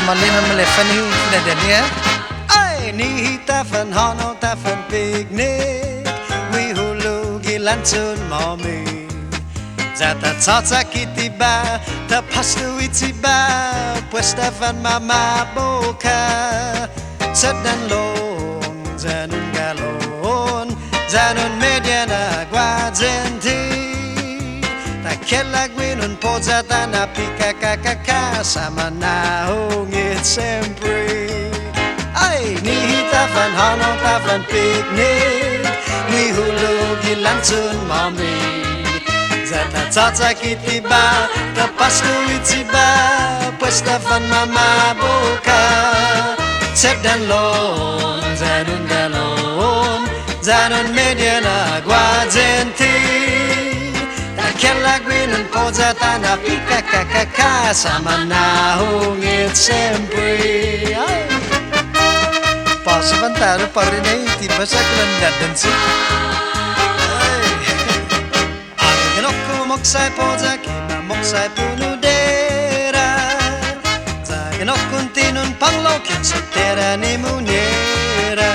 malin malefani na denia. Ai ni ta phần hono ta phần picnic. We hulu gilansun mommy. Zata tata kitiba ta pastu itiba. Puesta van mama boca. Sedan long zanun galon. Zanun mediana guadzenti. Kella guinon poza na pika kakaka sama na hongit sempre. Ay ni ta van hano ta van picnic. Ni hulu gilansun mommy. Zata tata kitiba ta pastu itiba. Puesta van mama boca. Sedan lon zanun galon. Zanun mediana guadzenti. Kella guinon poza na pika kakaka sama na hongit sempre. Posso vantare parrinei ti basa kelandadan si. Ang ginokko moksay poza kima moksay punudera. Sa ginokkon tinun panglokyan sa tera ni munyera.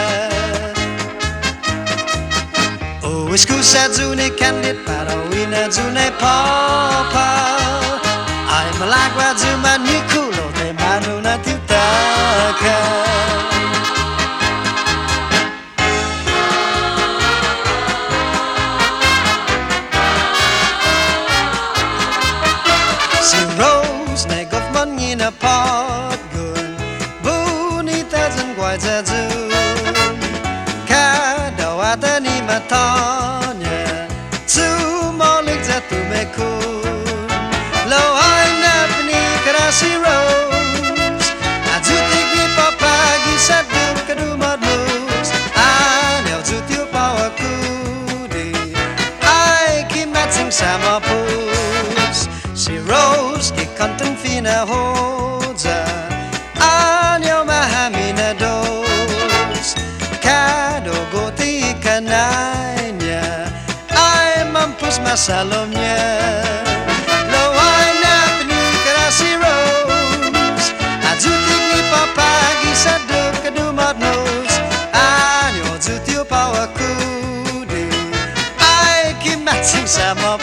Iskusa zune kanlit para wina zune papa. Ay malagwa zuma nikulo te manu na tutaka. Si Rose na gofman ngina pot gun. Bunita zan guay za zun. Kadawata ni matanya. Sumolik za tumekun. Lo ay napni krasi Rose. Azutik ni papagi sa dum kadumadmus. Anel zutiu pawakudi. Ay kimatsing sama pus. Si Rose ki kantong fina hodza. Anel mahamina dos. Kadogoti kananya. Ay mampus masalomnya. Lo ay napni krasi Rose. Azutik ni papagi sa dum kadumadmus. Anel zutiu pawakudi. Ay kimatsing sama